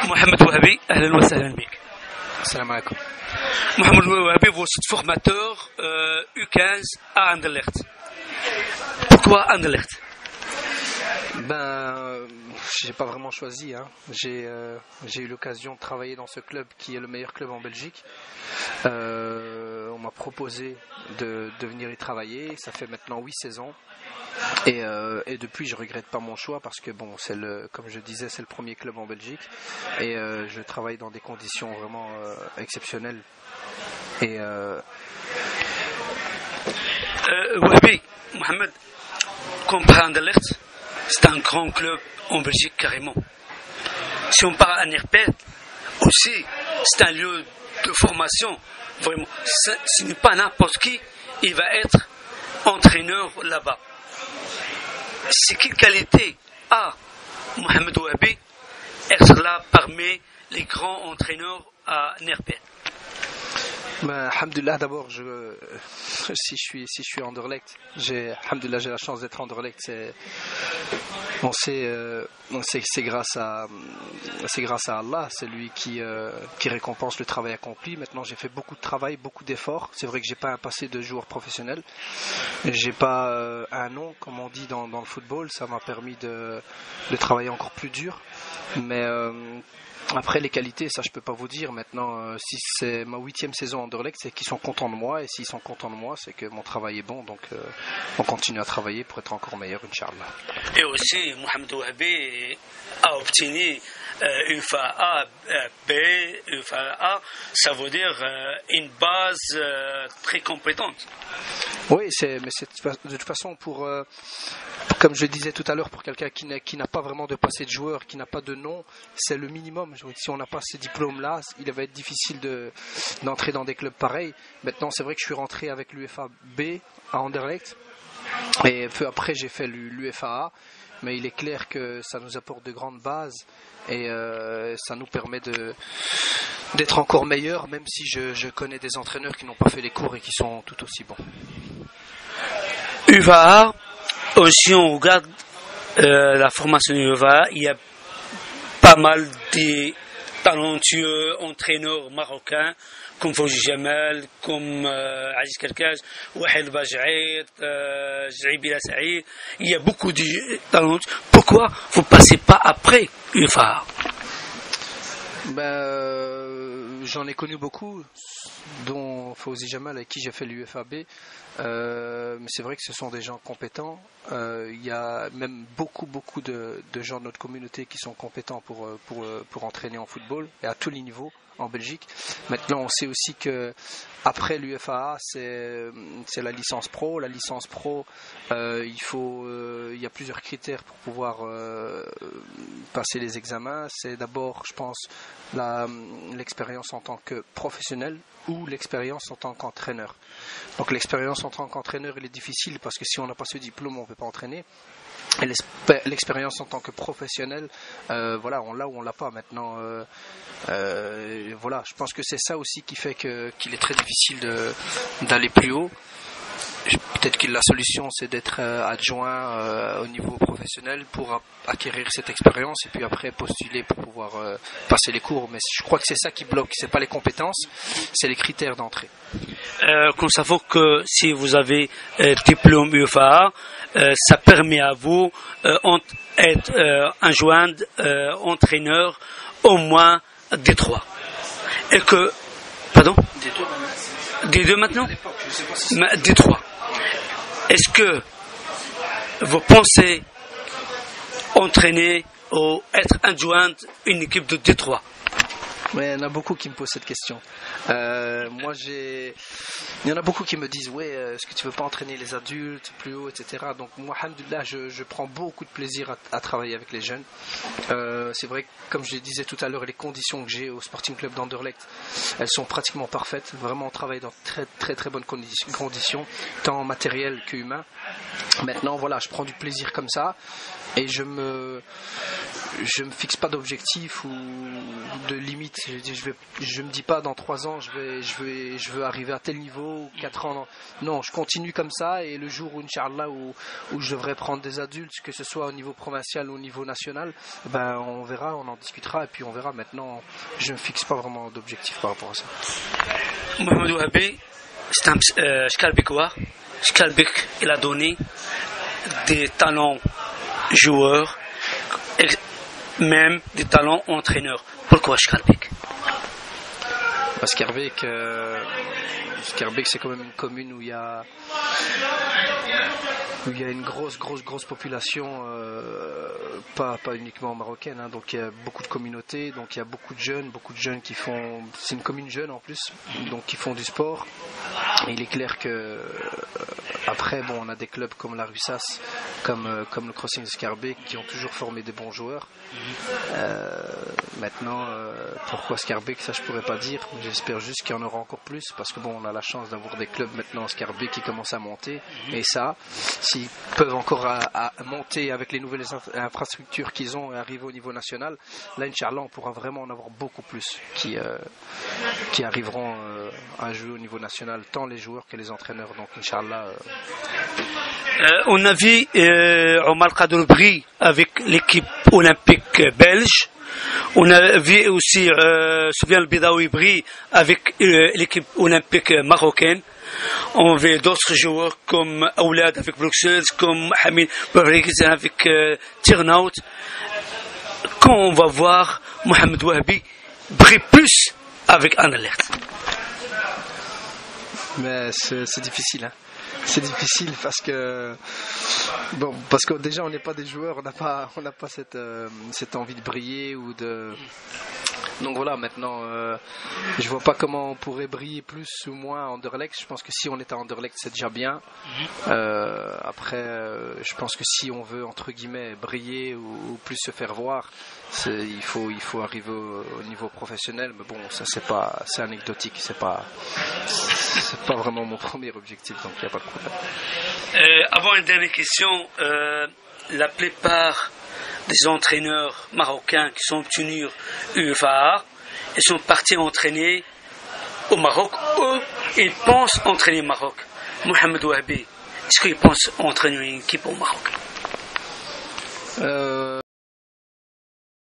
Mohamed Wahabi, ahlan wa sahlan bik. Salam alaikum. Mohamed Wahabi, vous êtes formateur U15 à Anderlecht. Pourquoi Anderlecht? J'ai pas vraiment choisi, hein. J'ai eu l'occasion de travailler dans ce club qui est le meilleur club en Belgique. On m'a proposé de venir y travailler. Ça fait maintenant 8 saisons. Et depuis, je regrette pas mon choix parce que bon, comme je disais, c'est le premier club en Belgique et je travaille dans des conditions vraiment exceptionnelles. Et Wahabi, Mohamed, comparé à Anderlecht, c'est un grand club en Belgique carrément. Si on parle à Nierpet, aussi, c'est un lieu de formation. Vraiment, ce n'est pas n'importe qui, il va être entraîneur là-bas. C'est quelle qualité a Mohamed Wahabi être là parmi les grands entraîneurs à Nierpet? Alhamdulillah, d'abord, si je suis à Anderlecht, alhamdulillah, j'ai la chance d'être à Anderlecht. On sait que c'est grâce à Allah, c'est lui qui récompense le travail accompli. Maintenant, j'ai fait beaucoup de travail, beaucoup d'efforts. C'est vrai que j'ai pas un passé de joueur professionnel, j'ai pas un nom, comme on dit dans le football. Ça m'a permis de travailler encore plus dur, mais après les qualités, ça je peux pas vous dire. Maintenant, si c'est ma 8e saison à Anderlecht, c'est qu'ils sont contents de moi, et s'ils sont contents de moi, c'est que mon travail est bon. Donc on continue à travailler pour être encore meilleur, Inch'Allah. Et aussi, Mohamed Wahabi a obtenu UFA B, UFA A, ça veut dire une base très compétente. Oui, mais c'est de toute façon comme je le disais tout à l'heure, pour quelqu'un qui n'a pas vraiment de passé de joueur, qui n'a pas de nom, c'est le minimum. Si on n'a pas ces diplômes-là, il va être difficile d'entrer dans des clubs pareils. Maintenant, c'est vrai que je suis rentré avec l'UFA B à Anderlecht, et peu après j'ai fait l'UFA A, mais il est clair que ça nous apporte de grandes bases, et ça nous permet d'être encore meilleurs, même si je connais des entraîneurs qui n'ont pas fait les cours et qui sont tout aussi bons. UVA, si on regarde la formation UVA, il y a pas mal de talentueux entraîneurs marocains comme Fouji Jamal, comme Aziz Kerkaz, Wahed Baj'aïd, Jaibila Saïd. Il y a beaucoup de talents. Pourquoi vous ne passez pas après UFA? J'en ai connu beaucoup, dont Fouzi Jamal, avec qui j'ai fait l'UFAB. Mais c'est vrai que ce sont des gens compétents. Il y a même beaucoup de gens de notre communauté qui sont compétents pour entraîner en football, et à tous les niveaux en Belgique. Maintenant, on sait aussi que après l'UFAA, c'est la licence pro. La licence pro, il y a plusieurs critères pour pouvoir passer les examens. C'est d'abord, je pense, l'expérience en tant que professionnel ou l'expérience en tant qu'entraîneur. Donc l'expérience en tant qu'entraîneur, elle est difficile parce que si on n'a pas ce diplôme, on ne peut pas entraîner. Et l'expérience en tant que professionnel, voilà, on l'a ou on l'a pas. Maintenant, voilà, je pense que c'est ça aussi qui fait qu'il est très difficile d'aller plus haut. Peut-être que la solution, c'est d'être adjoint au niveau professionnel pour acquérir cette expérience et puis après postuler pour pouvoir passer les cours. Mais je crois que c'est ça qui bloque, c'est pas les compétences, c'est les critères d'entrée. Qu'on sache que si vous avez diplôme UFA, ça permet à vous d'être adjoint entraîneur au moins des 3. Et que, pardon, des 2 maintenant, des 3. Est-ce que vous pensez entraîner ou être adjoint une équipe de D3? Ouais, il y en a beaucoup qui me posent cette question. Il y en a beaucoup qui me disent est-ce que tu veux pas entraîner les adultes plus haut, etc. Donc moi, alhamdoulilah, je prends beaucoup de plaisir à travailler avec les jeunes. C'est vrai que, comme je le disais tout à l'heure, les conditions que j'ai au Sporting Club d'Anderlecht, elles sont pratiquement parfaites. Vraiment, on travaille dans très très très bonnes conditions, tant matérielles que humaines. Maintenant, voilà, je prends du plaisir comme ça, et je me je me fixe pas d'objectif ou de limite. Je me dis pas dans 3 ans je veux arriver à tel niveau, 4 ans. Non, je continue comme ça et le jour où Inch'Allah où je devrais prendre des adultes, que ce soit au niveau provincial ou au niveau national, ben on verra, on en discutera et puis on verra. Maintenant, je me fixe pas vraiment d'objectif par rapport à ça. Mohamed Wahabi, c'est un Skalbikois. Skalbik, il a donné des talents joueurs, même des talents entraîneurs. Pourquoi Skalbik? Skalbik, c'est quand même une commune où il y a une grosse population, pas uniquement marocaine, hein, donc il y a beaucoup de communautés, donc il y a beaucoup de jeunes qui font, c'est une commune jeune en plus, donc qui font du sport. Et il est clair que après, bon, on a des clubs comme la Russas, comme le Crossing de Skalbik, qui ont toujours formé des bons joueurs. Maintenant, pourquoi Skalbik, ça je pourrais pas dire. J'espère juste qu'il y en aura encore plus, parce que bon, on a la chance d'avoir des clubs maintenant à Skalbik qui commencent à monter. Et ça, s'ils peuvent encore à monter avec les nouvelles infrastructures qu'ils ont et arriver au niveau national, là, Inch'Allah, on pourra vraiment en avoir beaucoup plus qui arriveront à jouer au niveau national, tant les joueurs que les entraîneurs. Donc, Inch'Allah. On a vu Omar Kadroubri avec l'équipe olympique belge. On a vu aussi Soufiane Bidaoui avec l'équipe olympique marocaine. On a vu d'autres joueurs comme Aoulad avec Bruxelles, comme Hamid Bouhrikz avec Turnhout. Quand on va voir Mohamed Wahabi briller plus avec Anderlecht? Mais c'est difficile, hein. C'est difficile parce que déjà on n'est pas des joueurs, on n'a pas cette envie de briller ou de. Donc voilà, maintenant je vois pas comment on pourrait briller plus ou moins à Anderlecht. Je pense que si on est à Anderlecht, c'est déjà bien. Après, je pense que si on veut entre guillemets briller ou plus se faire voir, il faut arriver au niveau professionnel. Mais bon, ça c'est anecdotique, c'est pas vraiment mon premier objectif, donc il n'y a pas de problème. Avant une dernière question, la plupart des entraîneurs marocains qui sont obtenus UEFA, ils sont partis entraîner au Maroc ou ils pensent entraîner au Maroc. Mohamed Wahabi, est-ce qu'il pense entraîner une équipe au Maroc?